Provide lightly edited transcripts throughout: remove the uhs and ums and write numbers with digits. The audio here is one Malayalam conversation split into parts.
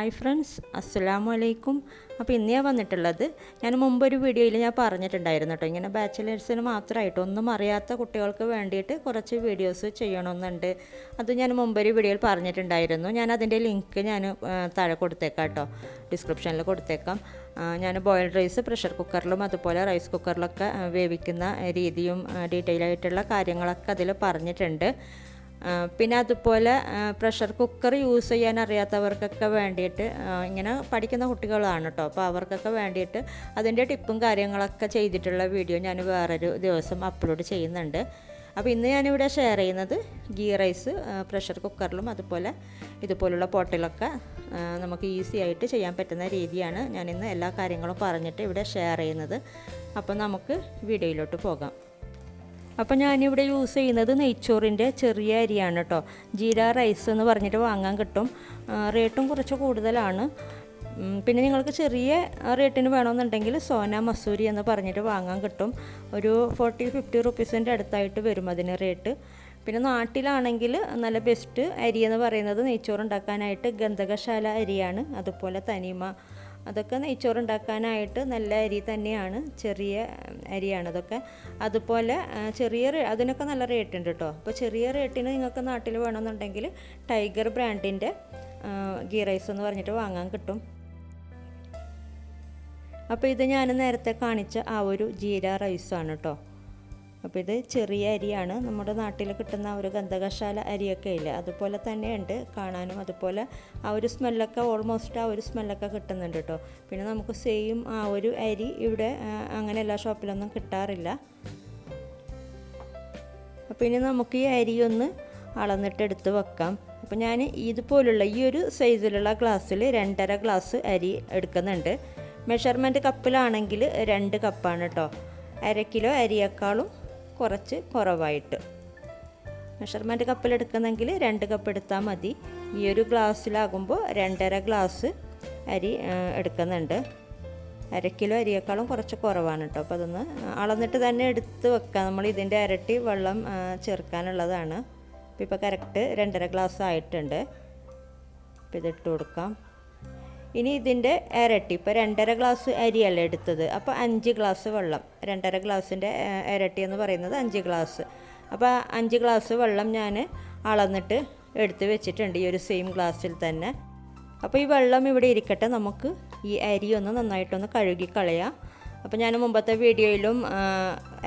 ഹായ് ഫ്രണ്ട്സ്, അസ്സലാമു അലൈക്കും. അപ്പോൾ ഇന്ന് ഞാൻ വന്നിട്ടുള്ളത്, ഞാൻ മുമ്പൊരു വീഡിയോയിൽ ഞാൻ പറഞ്ഞിട്ടുണ്ടായിരുന്നു കേട്ടോ, ഇങ്ങനെ ബാച്ചിലേഴ്സിന് മാത്രമായിട്ട് ഒന്നും അറിയാത്ത കുട്ടികൾക്ക് വേണ്ടിയിട്ട് കുറച്ച് വീഡിയോസ് ചെയ്യണമെന്നുണ്ട്. അത് ഞാൻ മുമ്പൊരു വീഡിയോയിൽ പറഞ്ഞിട്ടുണ്ടായിരുന്നു. ഞാൻ അതിൻ്റെ ലിങ്ക് ഞാൻ താഴെ കൊടുത്തേക്കാം കേട്ടോ, ഡിസ്ക്രിപ്ഷനിൽ കൊടുത്തേക്കാം. ഞാൻ ബോയിൽഡ് റൈസ് പ്രഷർ കുക്കറിലും അതുപോലെ റൈസ് കുക്കറിലൊക്കെ വേവിക്കുന്ന രീതിയും ഡീറ്റെയിൽ ആയിട്ടുള്ള കാര്യങ്ങളൊക്കെ അതിൽ പറഞ്ഞിട്ടുണ്ട്. പിന്നെ അതുപോലെ പ്രഷർ കുക്കർ യൂസ് ചെയ്യാൻ അറിയാത്തവർക്കൊക്കെ വേണ്ടിയിട്ട്, ഇങ്ങനെ പഠിക്കുന്ന കുട്ടികളാണ് കേട്ടോ, അപ്പോൾ അവർക്കൊക്കെ വേണ്ടിയിട്ട് അതിൻ്റെ ടിപ്പും കാര്യങ്ങളൊക്കെ ചെയ്തിട്ടുള്ള വീഡിയോ ഞാൻ വേറൊരു ദിവസം അപ്ലോഡ് ചെയ്യുന്നുണ്ട്. അപ്പോൾ ഇന്ന് ഞാനിവിടെ ഷെയർ ചെയ്യുന്നത് ഗീ റൈസ് പ്രഷർ കുക്കറിലും അതുപോലെ ഇതുപോലുള്ള പോട്ടിലൊക്കെ നമുക്ക് ഈസി ആയിട്ട് ചെയ്യാൻ പറ്റുന്ന രീതിയാണ് ഞാനിന്ന് എല്ലാ കാര്യങ്ങളും പറഞ്ഞിട്ട് ഇവിടെ ഷെയർ ചെയ്യുന്നത്. അപ്പോൾ നമുക്ക് വീഡിയോയിലോട്ട് പോകാം. അപ്പോൾ ഞാനിവിടെ യൂസ് ചെയ്യുന്നത് നെയ്ച്ചോറിൻ്റെ ചെറിയ അരിയാണ് കേട്ടോ. ജീര റൈസ് എന്ന് പറഞ്ഞിട്ട് വാങ്ങാൻ കിട്ടും. റേറ്റും കുറച്ച് കൂടുതലാണ്. പിന്നെ നിങ്ങൾക്ക് ചെറിയ റേറ്റിന് വേണമെന്നുണ്ടെങ്കിൽ സോന മസൂരി എന്ന് പറഞ്ഞിട്ട് വാങ്ങാൻ കിട്ടും. ഒരു 40-50 റുപ്പീസിൻ്റെ അടുത്തായിട്ട് വരും അതിന് റേറ്റ്. പിന്നെ നാട്ടിലാണെങ്കിൽ നല്ല ബെസ്റ്റ് അരി എന്ന് പറയുന്നത് നെയ്ച്ചോറുണ്ടാക്കാനായിട്ട് ഗന്ധകശാല അരിയാണ്. അതുപോലെ തനിമ, അതൊക്കെ നെയ്ച്ചോറുണ്ടാക്കാനായിട്ട് നല്ല അരി തന്നെയാണ്, ചെറിയ അരിയാണ് അതൊക്കെ. അതുപോലെ അതിനൊക്കെ നല്ല റേറ്റ് ഉണ്ട് കേട്ടോ. അപ്പോൾ ചെറിയ റേറ്റിന് നിങ്ങൾക്ക് നാട്ടിൽ വേണമെന്നുണ്ടെങ്കിൽ ടൈഗർ ബ്രാൻഡിൻ്റെ ഗീ റൈസ് എന്ന് പറഞ്ഞിട്ട് വാങ്ങാൻ കിട്ടും. അപ്പോൾ ഇത് ഞാൻ നേരത്തെ കാണിച്ച ആ ഒരു ജീര റൈസാണ് കേട്ടോ. അപ്പോൾ ഇത് ചെറിയ അരിയാണ്, നമ്മുടെ നാട്ടിൽ കിട്ടുന്ന ഒരു ഗന്ധകശാല അരിയൊക്കെ ഇല്ല, അതുപോലെ തന്നെയുണ്ട് കാണാനും. അതുപോലെ ആ ഒരു സ്മെല്ലൊക്കെ ഓൾമോസ്റ്റ് ആ ഒരു സ്മെല്ലൊക്കെ കിട്ടുന്നുണ്ട് കേട്ടോ. പിന്നെ നമുക്ക് സെയിം ആ ഒരു അരി ഇവിടെ അങ്ങനെ എല്ലാ ഷോപ്പിലൊന്നും കിട്ടാറില്ല. അപ്പോൾ ഇനി നമുക്ക് ഈ അരി ഒന്ന് അളന്നിട്ട് എടുത്ത് വെക്കാം. അപ്പോൾ ഞാൻ ഇതുപോലുള്ള ഈ ഒരു സൈസിലുള്ള ഗ്ലാസ്സിൽ 2.5 ഗ്ലാസ് അരി എടുക്കുന്നുണ്ട്. മെഷർമെൻറ്റ് കപ്പിലാണെങ്കിൽ 2 കപ്പാണ് കേട്ടോ. 1/2 കിലോ അരിയേക്കാളും കുറച്ച് കുറവായിട്ട്. മെഷർമെൻറ്റ് കപ്പിലെടുക്കുന്നെങ്കിൽ 2 കപ്പ് എടുത്താൽ മതി. ഈ ഒരു ഗ്ലാസ്സിലാകുമ്പോൾ 2.5 ഗ്ലാസ് അരി എടുക്കുന്നുണ്ട്. 1/2 കിലോ അരിയേക്കാളും കുറച്ച് കുറവാണ് കേട്ടോ. അപ്പോൾ അതൊന്ന് അളന്നിട്ട് തന്നെ എടുത്ത് വെക്കാം. നമ്മൾ ഇതിൻ്റെ ഇരട്ടി വെള്ളം ചേർക്കാനുള്ളതാണ്. അപ്പോൾ ഇപ്പോൾ കറക്റ്റ് 2.5 ഗ്ലാസ് ആയിട്ടുണ്ട്. അപ്പോൾ ഇതിട്ട് കൊടുക്കാം. ഇനി ഇതിൻ്റെ ഇരട്ടി, ഇപ്പോൾ 2.5 ഗ്ലാസ് അരിയല്ല എടുത്തത്, അപ്പോൾ 5 ഗ്ലാസ് വെള്ളം. 2.5 ഗ്ലാസിൻ്റെ ഇരട്ടി എന്ന് പറയുന്നത് 5 ഗ്ലാസ്. അപ്പോൾ 5 ഗ്ലാസ് വെള്ളം ഞാൻ അളന്നിട്ട് എടുത്ത് വെച്ചിട്ടുണ്ട് ഈ ഒരു സെയിം ഗ്ലാസ്സിൽ തന്നെ. അപ്പോൾ ഈ വെള്ളം ഇവിടെ ഇരിക്കട്ടെ, നമുക്ക് ഈ അരി ഒന്ന് നന്നായിട്ടൊന്ന് കഴുകി കളയാം. അപ്പോൾ ഞാൻ മുമ്പത്തെ വീഡിയോയിലും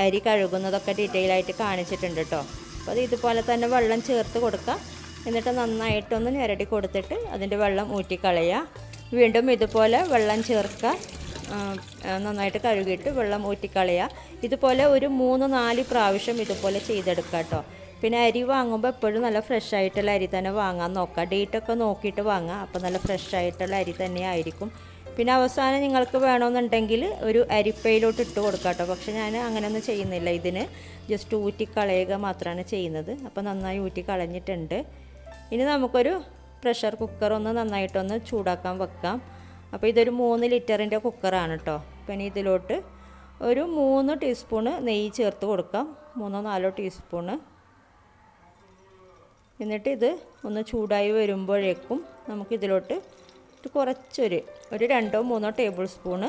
അരി കഴുകുന്നതൊക്കെ ഡീറ്റെയിൽ ആയിട്ട് കാണിച്ചിട്ടുണ്ട് കേട്ടോ. അപ്പോൾ അത് ഇതുപോലെ തന്നെ വെള്ളം ചേർത്ത് കൊടുക്കുക. എന്നിട്ട് നന്നായിട്ടൊന്ന് ഞെരടി കൊടുത്തിട്ട് അതിൻ്റെ വെള്ളം ഊറ്റിക്കളയുക. വീണ്ടും ഇതുപോലെ വെള്ളം ചേർക്കുക, നന്നായിട്ട് കഴുകിയിട്ട് വെള്ളം ഊറ്റിക്കളയുക. ഇതുപോലെ ഒരു 3-4 പ്രാവശ്യം ഇതുപോലെ ചെയ്തെടുക്കുക കേട്ടോ. പിന്നെ അരി വാങ്ങുമ്പോൾ എപ്പോഴും നല്ല ഫ്രഷ് ആയിട്ടുള്ള അരി തന്നെ വാങ്ങാൻ നോക്കുക. ഡേറ്റൊക്കെ നോക്കിയിട്ട് വാങ്ങുക, അപ്പോൾ നല്ല ഫ്രഷ് ആയിട്ടുള്ള അരി തന്നെ ആയിരിക്കും. പിന്നെ അവസാനം നിങ്ങൾക്ക് വേണമെന്നുണ്ടെങ്കിൽ ഒരു അരിപ്പയിലോട്ട് ഇട്ട് കൊടുക്കുക കേട്ടോ. പക്ഷെ ഞാൻ അങ്ങനെയൊന്നും ചെയ്യുന്നില്ല, ഇതിന് ജസ്റ്റ് ഊറ്റിക്കളയുക മാത്രമാണ് ചെയ്യുന്നത്. അപ്പോൾ നന്നായി ഊറ്റിക്കളഞ്ഞിട്ടുണ്ട്. ഇനി നമുക്കൊരു പ്രഷർ കുക്കർ ഒന്ന് നന്നായിട്ടൊന്ന് ചൂടാക്കാൻ വെക്കാം. അപ്പോൾ ഇതൊരു 3 ലിറ്ററിൻ്റെ കുക്കറാണ് കേട്ടോ. പിന്നെ ഇതിലോട്ട് ഒരു 3 ടീസ്പൂണ് നെയ്യ് ചേർത്ത് കൊടുക്കാം, 3-4 ടീസ്പൂണ്. എന്നിട്ട് ഇത് ഒന്ന് ചൂടായി വരുമ്പോഴേക്കും നമുക്കിതിലോട്ട് കുറച്ചൊരു 2-3 ടേബിൾ സ്പൂണ്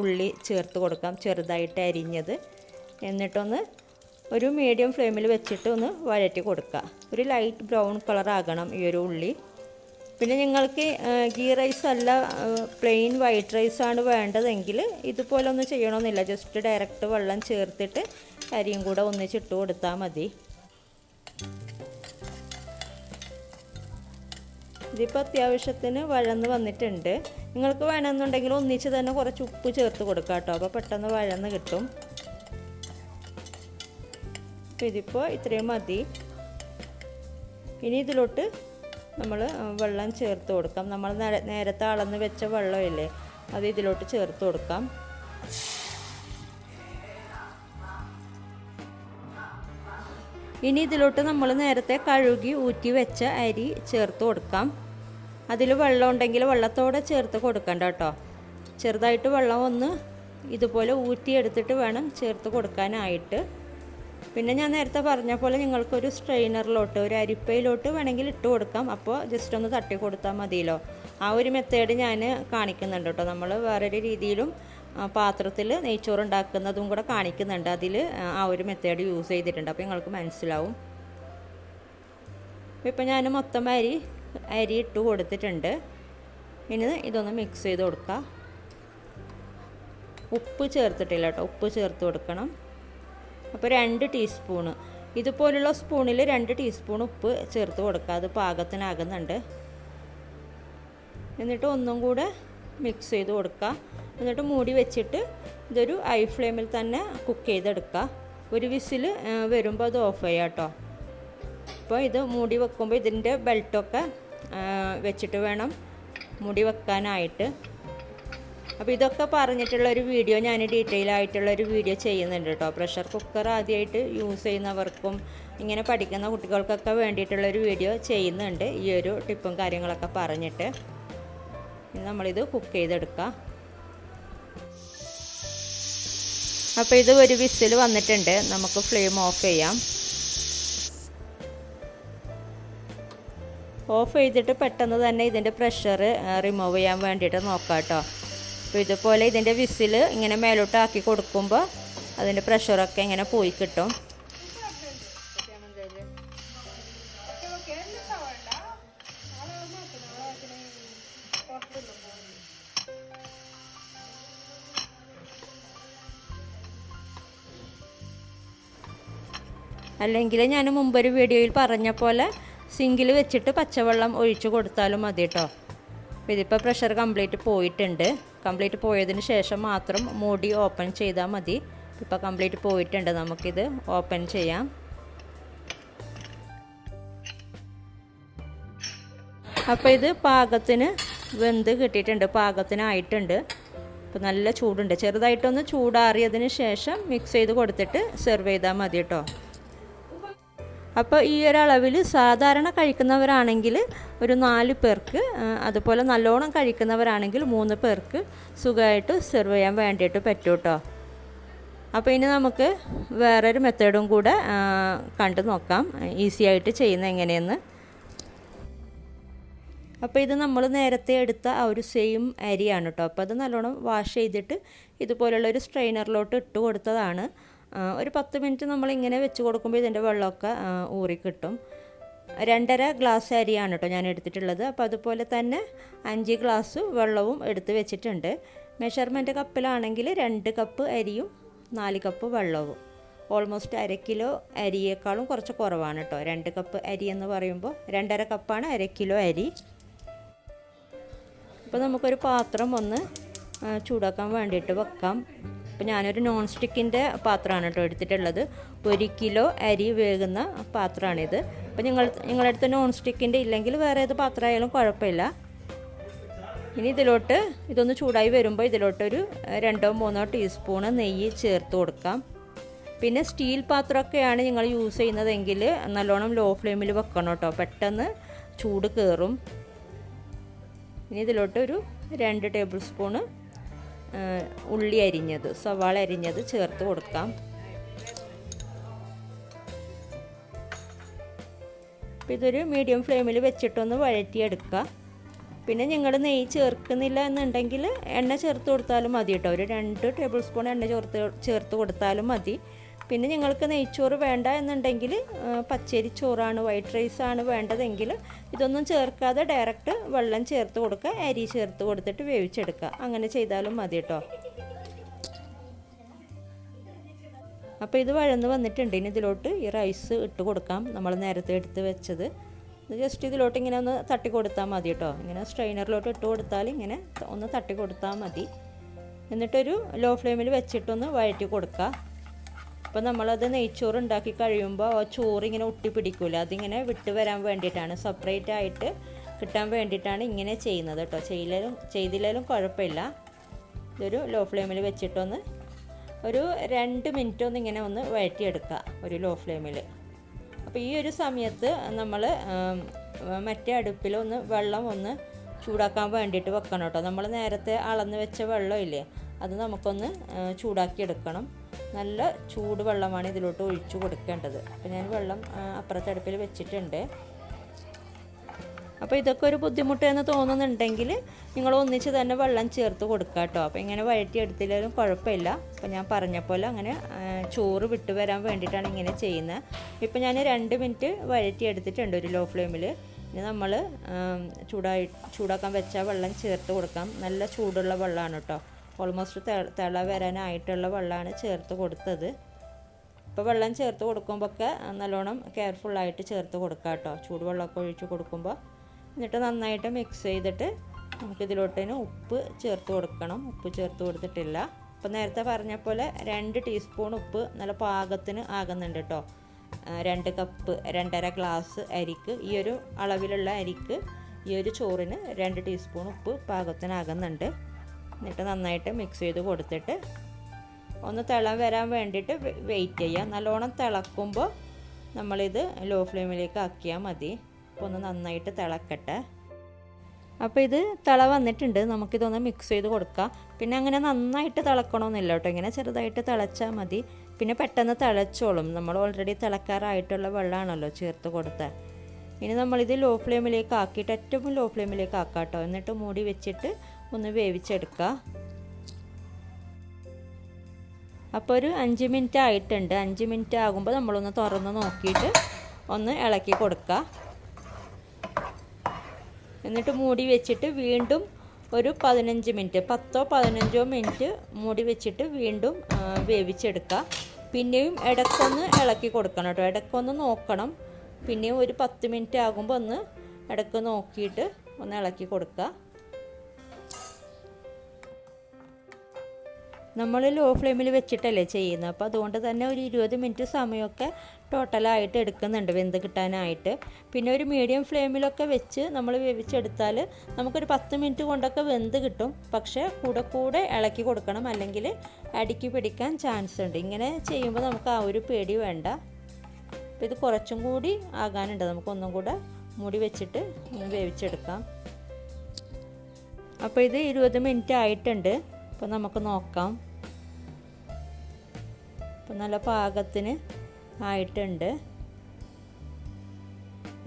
ഉള്ളി ചേർത്ത് കൊടുക്കാം, ചെറുതായിട്ട് അരിഞ്ഞത്. എന്നിട്ടൊന്ന് ഒരു മീഡിയം ഫ്ലെയിമിൽ വെച്ചിട്ട് ഒന്ന് വഴറ്റി കൊടുക്കുക. ഒരു ലൈറ്റ് ബ്രൗൺ കളർ ആകണം ഈ ഒരു ഉള്ളി. പിന്നെ നിങ്ങൾക്ക് ഗീ റൈസ് അല്ല പ്ലെയിൻ വൈറ്റ് റൈസാണ് വേണ്ടതെങ്കിൽ ഇതുപോലെ ഒന്നും ചെയ്യണമെന്നില്ല, ജസ്റ്റ് ഡയറക്റ്റ് വെള്ളം ചേർത്തിട്ട് അരിയും കൂടെ ഒന്നിച്ചിട്ട് കൊടുത്താൽ മതി. ഇതിപ്പോൾ അത്യാവശ്യത്തിന് വഴന്ന് വന്നിട്ടുണ്ട്. നിങ്ങൾക്ക് വേണമെന്നുണ്ടെങ്കിൽ ഒന്നിച്ച് തന്നെ കുറച്ച് ഉപ്പ് ചേർത്ത് കൊടുക്കാം കേട്ടോ, അപ്പോൾ പെട്ടെന്ന് വഴന്ന് കിട്ടും. അപ്പോൾ ഇതിപ്പോൾ ഇത്രയും മതി. ഇനി ഇതിലോട്ട് നമ്മൾ വെള്ളം ചേർത്ത് കൊടുക്കാം. നമ്മൾ നേരത്തെ അളന്ന് വെച്ച വെള്ളമില്ലേ, അത് ഇതിലോട്ട് ചേർത്ത് കൊടുക്കാം. ഇനി ഇതിലോട്ട് നമ്മൾ നേരത്തെ കഴുകി ഊറ്റി വെച്ച അരി ചേർത്ത് കൊടുക്കാം. അതിൽ വെള്ളം ഉണ്ടെങ്കിൽ വെള്ളത്തോടെ ചേർത്ത് കൊടുക്കണ്ട കേട്ടോ. ചെറുതായിട്ട് വെള്ളം ഒന്ന് ഇതുപോലെ ഊറ്റിയെടുത്തിട്ട് വേണം ചേർത്ത് കൊടുക്കാനായിട്ട്. പിന്നെ ഞാൻ നേരത്തെ പറഞ്ഞ പോലെ നിങ്ങൾക്കൊരു സ്ട്രെയിനറിലോട്ട്, ഒരു അരിപ്പയിലോട്ട് വേണമെങ്കിൽ ഇട്ട് കൊടുക്കാം. അപ്പോൾ ജസ്റ്റ് ഒന്ന് തട്ടി കൊടുത്താൽ മതിയല്ലോ. ആ ഒരു മെത്തേഡ് ഞാൻ കാണിക്കുന്നുണ്ട് കേട്ടോ. നമ്മൾ വേറൊരു രീതിയിലും പാത്രത്തിൽ നെയ്ച്ചോറ് ഉണ്ടാക്കുന്നതും കൂടെ കാണിക്കുന്നുണ്ട്. അതിൽ ആ ഒരു മെത്തേഡ് യൂസ് ചെയ്തിട്ടുണ്ട്. അപ്പോൾ നിങ്ങൾക്ക് മനസ്സിലാവും. ഇപ്പോൾ ഞാൻ മൊത്തം അരി ഇട്ട് കൊടുത്തിട്ടുണ്ട്. ഇനി ഇതൊന്ന് മിക്സ് ചെയ്ത് കൊടുക്കുക. ഉപ്പ് ചേർത്തിട്ടില്ല കേട്ടോ, ഉപ്പ് ചേർത്ത് കൊടുക്കണം. അപ്പോൾ 2 ടീസ്പൂണ്, ഇതുപോലുള്ള സ്പൂണിൽ 2 ടീസ്പൂൺ ഉപ്പ് ചേർത്ത് കൊടുക്കുക. അത് പാകത്തിനാകുന്നുണ്ട്. എന്നിട്ട് ഒന്നും കൂടെ മിക്സ് ചെയ്ത് കൊടുക്കുക. എന്നിട്ട് മൂടി വെച്ചിട്ട് ഇതൊരു ഹൈ ഫ്ലെയിമിൽ തന്നെ കുക്ക് ചെയ്തെടുക്കുക. ഒരു വിസിൽ വരുമ്പോൾ അത് ഓഫ് ചെയ്യുക കേട്ടോ. അപ്പോൾ ഇത് മൂടി വെക്കുമ്പോൾ ഇതിൻ്റെ ബെൽറ്റൊക്കെ വെച്ചിട്ട് വേണം മൂടി വെക്കാനായിട്ട്. അപ്പോൾ ഇതൊക്കെ പറഞ്ഞിട്ടുള്ളൊരു വീഡിയോ ഞാൻ ഡീറ്റെയിൽ ആയിട്ടുള്ളൊരു വീഡിയോ ചെയ്യുന്നുണ്ട് കേട്ടോ. പ്രഷർ കുക്കർ ആദ്യമായിട്ട് യൂസ് ചെയ്യുന്നവർക്കും ഇങ്ങനെ പഠിക്കുന്ന കുട്ടികൾക്കൊക്കെ വേണ്ടിയിട്ടുള്ളൊരു വീഡിയോ ചെയ്യുന്നുണ്ട്, ഈ ഒരു ടിപ്പും കാര്യങ്ങളൊക്കെ പറഞ്ഞിട്ട്. നമ്മളിത് കുക്ക് ചെയ്തെടുക്കാം. അപ്പോൾ ഇത് ഒരു വിസിൽ വന്നിട്ടുണ്ട്. നമുക്ക് ഫ്ലെയിം ഓഫ് ചെയ്യാം. ഓഫ് ചെയ്തിട്ട് പെട്ടെന്ന് തന്നെ ഇതിൻ്റെ പ്രഷർ റിമൂവ് ചെയ്യാൻ വേണ്ടിയിട്ട് നോക്കാം കേട്ടോ. അപ്പോൾ ഇതുപോലെ ഇതിൻ്റെ വിസിൽ ഇങ്ങനെ മേലോട്ട് ആക്കി കൊടുക്കുമ്പോൾ അതിൻ്റെ പ്രഷറൊക്കെ ഇങ്ങനെ പോയി കിട്ടും. അല്ലെങ്കിൽ ഞാൻ മുമ്പൊരു വീഡിയോയിൽ പറഞ്ഞ പോലെ സിങ്കിൽ വെച്ചിട്ട് പച്ചവെള്ളം ഒഴിച്ച് കൊടുത്താലും മതി കേട്ടോ. അപ്പോൾ ഇതിപ്പോൾ പ്രഷർ കംപ്ലീറ്റ് പോയിട്ടുണ്ട്. കംപ്ലീറ്റ് പോയതിന് ശേഷം മാത്രം മൂടി ഓപ്പൺ ചെയ്താൽ മതി. ഇപ്പോൾ കംപ്ലീറ്റ് പോയിട്ടുണ്ട്. നമുക്കിത് ഓപ്പൺ ചെയ്യാം. അപ്പോൾ ഇത് പാകത്തിന് വെന്ത് കിട്ടിയിട്ടുണ്ട്, പാകത്തിനായിട്ടുണ്ട്. അപ്പോൾ നല്ല ചൂടുണ്ട്. ചെറുതായിട്ടൊന്ന് ചൂടാറിയതിന് ശേഷം മിക്സ് ചെയ്ത് കൊടുത്തിട്ട് സെർവ് ചെയ്താൽ മതി കേട്ടോ. അപ്പോൾ ഈ ഒരളവിൽ സാധാരണ കഴിക്കുന്നവരാണെങ്കിൽ ഒരു 4 പേർക്ക്, അതുപോലെ നല്ലോണം കഴിക്കുന്നവരാണെങ്കിൽ 3 പേർക്ക് സുഖമായിട്ട് സെർവ് ചെയ്യാൻ വേണ്ടിയിട്ട് പറ്റും കേട്ടോ. അപ്പോൾ ഇനി നമുക്ക് വേറൊരു മെത്തേഡും കൂടെ കണ്ടു നോക്കാം, ഈസി ആയിട്ട് ചെയ്യുന്നത് എങ്ങനെയെന്ന്. അപ്പോൾ ഇത് നമ്മൾ നേരത്തെ എടുത്ത ആ ഒരു സെയിം അരിയാണ് കേട്ടോ. അപ്പോൾ അത് നല്ലോണം വാഷ് ചെയ്തിട്ട് ഇതുപോലുള്ളൊരു സ്ട്രെയിനറിലോട്ട് ഇട്ട് കൊടുത്തതാണ്. ഒരു 10 മിനിറ്റ് നമ്മളിങ്ങനെ വെച്ച് കൊടുക്കുമ്പോൾ ഇതിൻ്റെ വെള്ളമൊക്കെ ഊറി കിട്ടും. 2.5 ഗ്ലാസ് അരിയാണ് കേട്ടോ ഞാൻ എടുത്തിട്ടുള്ളത്. അപ്പോൾ അതുപോലെ തന്നെ 5 ഗ്ലാസ് വെള്ളവും എടുത്ത് വെച്ചിട്ടുണ്ട്. മെഷർമെൻറ്റ് കപ്പിലാണെങ്കിൽ 2 കപ്പ് അരിയും 4 കപ്പ് വെള്ളവും. ഓൾമോസ്റ്റ് 1/2 കിലോ അരിയേക്കാളും കുറച്ച് കുറവാണ് കേട്ടോ. 2 കപ്പ് അരി എന്ന് പറയുമ്പോൾ 2.5 കപ്പാണ് 1/2 കിലോ അരി. അപ്പോൾ നമുക്കൊരു പാത്രം ഒന്ന് ചൂടാക്കാൻ വേണ്ടിയിട്ട് വെക്കാം. അപ്പോൾ ഞാനൊരു നോൺ സ്റ്റിക്കിൻ്റെ പാത്രമാണ് കേട്ടോ എടുത്തിട്ടുള്ളത്. 1 കിലോ അരി വേകുന്ന പാത്രമാണിത്. അപ്പോൾ നിങ്ങളുടെ അടുത്ത് നോൺ സ്റ്റിക്കിൻ്റെ ഇല്ലെങ്കിൽ വേറെ ഏത് പാത്രമായാലും കുഴപ്പമില്ല. ഇനി ഇതിലോട്ട് ഇതൊന്ന് ചൂടായി വരുമ്പോൾ ഇതിലോട്ടൊരു 2-3 ടീസ്പൂണ് നെയ്യ് ചേർത്ത് കൊടുക്കാം. പിന്നെ സ്റ്റീൽ പാത്രമൊക്കെയാണ് നിങ്ങൾ യൂസ് ചെയ്യുന്നതെങ്കിൽ നല്ലോണം ലോ ഫ്ലെയിമിൽ വെക്കണം കേട്ടോ, പെട്ടെന്ന് ചൂട് കയറും. ഇനി ഇതിലോട്ടൊരു 2 ടേബിൾ സ്പൂണ് ഉള്ളി അരിഞ്ഞത്, സവാള അരിഞ്ഞത് ചേർത്ത് കൊടുക്കാം. അപ്പോൾ ഇതൊരു മീഡിയം ഫ്ലെയിമിൽ വെച്ചിട്ടൊന്ന് വഴറ്റിയെടുക്കുക. പിന്നെ നിങ്ങൾ നെയ്യ് ചേർക്കുന്നില്ല എന്നുണ്ടെങ്കിൽ എണ്ണ ചേർത്ത് കൊടുത്താലും മതി കേട്ടോ. ഒരു 2 ടേബിൾ സ്പൂൺ എണ്ണ ചേർത്ത് കൊടുത്താലും മതി. പിന്നെ നിങ്ങൾക്ക് നെയ്ച്ചോറ് വേണ്ട എന്നുണ്ടെങ്കിൽ പച്ചരി ചോറാണ്, വൈറ്റ് റൈസാണ് വേണ്ടതെങ്കിൽ ഇതൊന്നും ചേർക്കാതെ ഡയറക്റ്റ് വെള്ളം ചേർത്ത് കൊടുക്കുക, അരി ചേർത്ത് കൊടുത്തിട്ട് വേവിച്ചെടുക്കുക. അങ്ങനെ ചെയ്താലും മതി കേട്ടോ. അപ്പോൾ ഇത് വഴന്ന് വന്നിട്ടുണ്ട്. ഇനി ഇതിലോട്ട് ഈ റൈസ് ഇട്ട് കൊടുക്കാം, നമ്മൾ നേരത്തെ എടുത്ത് വെച്ചത്. ജസ്റ്റ് ഇതിലോട്ട് ഇങ്ങനെ ഒന്ന് തട്ടി കൊടുത്താൽ മതി കേട്ടോ. ഇങ്ങനെ സ്ട്രെയിനറിലോട്ട് ഇട്ട് കൊടുത്താൽ ഇങ്ങനെ ഒന്ന് തട്ടി കൊടുത്താൽ മതി. എന്നിട്ടൊരു ലോ ഫ്ലെയിമിൽ വെച്ചിട്ടൊന്ന് വഴറ്റി കൊടുക്കുക. അപ്പോൾ നമ്മളത് നെയ്ച്ചോറ് ഉണ്ടാക്കി കഴിയുമ്പോൾ ആ ചോറ് ഇങ്ങനെ ഒട്ടിപ്പിടിക്കില്ല, അതിങ്ങനെ വിട്ട് വരാൻ വേണ്ടിയിട്ടാണ്, സെപ്പറേറ്റ് ആയിട്ട് കിട്ടാൻ വേണ്ടിയിട്ടാണ് ഇങ്ങനെ ചെയ്യുന്നത് കേട്ടോ. ചെയ്തില്ലെങ്കിലും കുഴപ്പമില്ല. ഇതൊരു ലോ ഫ്ലെയിമിൽ വെച്ചിട്ടൊന്ന് ഒരു 2 മിനിറ്റ് ഒന്ന് ഇങ്ങനെ ഒന്ന് വഴറ്റിയെടുക്കുക ഒരു ലോ ഫ്ലെയിമിൽ. അപ്പോൾ ഈ ഒരു സമയത്ത് നമ്മൾ മറ്റേ അടുപ്പിലൊന്ന് വെള്ളം ഒന്ന് ചൂടാക്കാൻ വേണ്ടിയിട്ട് വെക്കണം കേട്ടോ. നമ്മൾ നേരത്തെ അളന്ന് വെച്ച വെള്ളമില്ലേ, അത് നമുക്കൊന്ന് ചൂടാക്കി എടുക്കണം. നല്ല ചൂട് വെള്ളമാണ് ഇതിലോട്ട് ഒഴിച്ചു കൊടുക്കേണ്ടത്. അപ്പോൾ ഞാൻ വെള്ളം അപ്പുറത്തെ അടുപ്പിൽ വെച്ചിട്ടുണ്ട്. അപ്പോൾ ഇതൊക്കെ ഒരു ബുദ്ധിമുട്ട് എന്ന് തോന്നുന്നുണ്ടെങ്കിൽ നിങ്ങൾ ഒന്നിച്ച് തന്നെ വെള്ളം ചേർത്ത് കൊടുക്കുക കേട്ടോ. അപ്പോൾ ഇങ്ങനെ വഴറ്റിയെടുത്തില്ലെങ്കിലും കുഴപ്പമില്ല. അപ്പോൾ ഞാൻ പറഞ്ഞ പോലെ അങ്ങനെ ചോറ് വിട്ട് വരാൻ വേണ്ടിയിട്ടാണ് ഇങ്ങനെ ചെയ്യുന്നത്. ഇപ്പോൾ ഞാൻ 2 മിനിറ്റ് വഴറ്റിയെടുത്തിട്ടുണ്ട് ഒരു ലോ ഫ്ലെയിമിൽ. ഇനി നമ്മൾ ചൂടാക്കാൻ വെച്ച വെള്ളം ചേർത്ത് കൊടുക്കാം. നല്ല ചൂടുള്ള വെള്ളമാണ് കേട്ടോ. ഓൾമോസ്റ്റ് തിള വരാനായിട്ടുള്ള വെള്ളമാണ് ചേർത്ത് കൊടുത്തത്. ഇപ്പോൾ വെള്ളം ചേർത്ത് കൊടുക്കുമ്പോഴൊക്കെ നല്ലോണം കെയർഫുള്ളായിട്ട് ചേർത്ത് കൊടുക്കുക കേട്ടോ, ചൂടുവെള്ളമൊക്കെ ഒഴിച്ച് കൊടുക്കുമ്പോൾ. എന്നിട്ട് നന്നായിട്ട് മിക്സ് ചെയ്തിട്ട് നമുക്കിതിലോട്ടിന് ഉപ്പ് ചേർത്ത് കൊടുക്കണം. ഉപ്പ് ചേർത്ത് കൊടുത്തിട്ടില്ല. അപ്പോൾ നേരത്തെ പറഞ്ഞ പോലെ 2 ടീസ്പൂൺ ഉപ്പ് നല്ല പാകത്തിന് ആകുന്നുണ്ട് കേട്ടോ. 2 കപ്പ് 2.5 ഗ്ലാസ് അരിക്ക്, ഈ ഒരു അളവിലുള്ള അരിക്ക് ഈ ഒരു ചോറിന് 2 ടീസ്പൂൺ ഉപ്പ് പാകത്തിനാകുന്നുണ്ട്. എന്നിട്ട് നന്നായിട്ട് മിക്സ് ചെയ്ത് കൊടുത്തിട്ട് ഒന്ന് തിളം വരാൻ വേണ്ടിയിട്ട് വെയിറ്റ് ചെയ്യുക. നല്ലോണം തിളക്കുമ്പോൾ നമ്മളിത് ലോ ഫ്ലെയിമിലേക്ക് ആക്കിയാൽ മതി. അപ്പോൾ ഒന്ന് നന്നായിട്ട് തിളക്കട്ടെ. അപ്പോൾ ഇത് തിള വന്നിട്ടുണ്ട്. നമുക്കിതൊന്ന് മിക്സ് ചെയ്ത് കൊടുക്കാം. പിന്നെ അങ്ങനെ നന്നായിട്ട് തിളക്കണമെന്നില്ല കേട്ടോ, ഇങ്ങനെ ചെറുതായിട്ട് തിളച്ചാൽ മതി. പിന്നെ പെട്ടെന്ന് തിളച്ചോളും. നമ്മൾ ഓൾറെഡി തിളക്കാറായിട്ടുള്ള വെള്ളമാണല്ലോ ചേർത്ത് കൊടുത്തത്. ഇനി നമ്മളിത് ലോ ഫ്ലെയിമിലേക്ക് ആക്കിയിട്ട് ഏറ്റവും ലോ ഫ്ലെയിമിലേക്ക് ആക്കാം കേട്ടോ. എന്നിട്ട് മൂടി വെച്ചിട്ട് ഒന്ന് വേവിച്ചെടുക്കുക. അപ്പോൾ ഒരു 5 മിനിറ്റ് ആയിട്ടുണ്ട്. 5 മിനിറ്റ് ആകുമ്പോൾ നമ്മളൊന്ന് തുറന്ന് നോക്കിയിട്ട് ഒന്ന് ഇളക്കി കൊടുക്കുക. എന്നിട്ട് മൂടി വെച്ചിട്ട് വീണ്ടും ഒരു 15 മിനിറ്റ് 10-15 മിനിറ്റ് മൂടി വെച്ചിട്ട് വീണ്ടും വേവിച്ചെടുക്കുക. പിന്നെയും ഇടയ്ക്കൊന്ന് ഇളക്കി കൊടുക്കണം കേട്ടോ, ഇടയ്ക്കൊന്ന് നോക്കണം. പിന്നെയും ഒരു 10 മിനിറ്റ് ആകുമ്പോൾ ഒന്ന് ഇടയ്ക്ക് നോക്കിയിട്ട് ഒന്ന് ഇളക്കി കൊടുക്കുക. നമ്മൾ ലോ ഫ്ലെയിമിൽ വെച്ചിട്ടല്ലേ ചെയ്യുന്നത്, അപ്പോൾ അതുകൊണ്ട് തന്നെ ഒരു 20 മിനിറ്റ് സമയമൊക്കെ ടോട്ടലായിട്ട് എടുക്കുന്നുണ്ട് വെന്ത് കിട്ടാനായിട്ട്. പിന്നെ ഒരു മീഡിയം ഫ്ലെയിമിലൊക്കെ വെച്ച് നമ്മൾ വേവിച്ചെടുത്താൽ നമുക്കൊരു 10 മിനിറ്റ് കൊണ്ടൊക്കെ വെന്ത് കിട്ടും. പക്ഷേ കൂടെ ഇളക്കി കൊടുക്കണം, അല്ലെങ്കിൽ അടിക്ക് പിടിക്കാൻ ചാൻസ് ഉണ്ട്. ഇങ്ങനെ ചെയ്യുമ്പോൾ നമുക്ക് ആ ഒരു പേടി വേണ്ട. അപ്പോൾ ഇത് കുറച്ചും കൂടി ആകാനുണ്ട്. നമുക്കൊന്നും കൂടെ മൂടി വെച്ചിട്ട് വേവിച്ചെടുക്കാം. അപ്പോൾ ഇത് 20 മിനിറ്റ് ആയിട്ടുണ്ട്. അപ്പോൾ നമുക്ക് നോക്കാം. അപ്പോൾ നല്ല പാകത്തിന് ആയിട്ടുണ്ട്.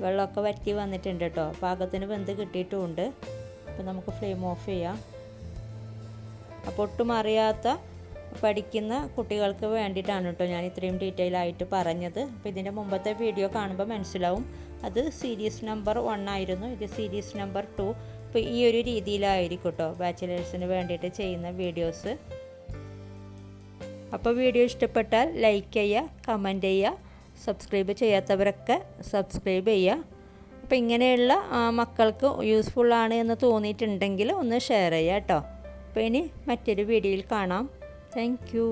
വെള്ളമൊക്കെ വറ്റി വന്നിട്ടുണ്ട് കേട്ടോ, പാകത്തിന് വെന്ത് കിട്ടിയിട്ടുമുണ്ട്. അപ്പോൾ നമുക്ക് ഫ്ലെയിം ഓഫ് ചെയ്യാം. അപ്പോൾ ഒട്ടും അറിയാത്ത പഠിക്കുന്ന കുട്ടികൾക്ക് വേണ്ടിയിട്ടാണ് കേട്ടോ ഞാൻ ഇത്രയും ഡീറ്റെയിൽ ആയിട്ട് പറഞ്ഞത്. അപ്പോൾ ഇതിൻ്റെ മുമ്പത്തെ വീഡിയോ കാണുമ്പോൾ മനസ്സിലാവും, അത് സീരീസ് നമ്പർ 1 ആയിരുന്നു, ഇത് സീരീസ് നമ്പർ 2. അപ്പോൾ ഈ ഒരു രീതിയിലായിരിക്കും കേട്ടോ ബാച്ചിലേഴ്സിന് വേണ്ടിയിട്ട് ചെയ്യുന്ന വീഡിയോസ്. അപ്പോൾ വീഡിയോ ഇഷ്ടപ്പെട്ടാൽ ലൈക്ക് ചെയ്യുക, കമൻറ്റ് ചെയ്യുക, സബ്സ്ക്രൈബ് ചെയ്യാത്തവരൊക്കെ സബ്സ്ക്രൈബ് ചെയ്യുക. അപ്പോൾ ഇങ്ങനെയുള്ള മക്കൾക്ക് യൂസ്ഫുള്ളാണ് എന്ന് തോന്നിയിട്ടുണ്ടെങ്കിൽ ഒന്ന് ഷെയർ ചെയ്യുക കേട്ടോ. അപ്പോൾ ഇനി മറ്റൊരു വീഡിയോയിൽ കാണാം. Thank you.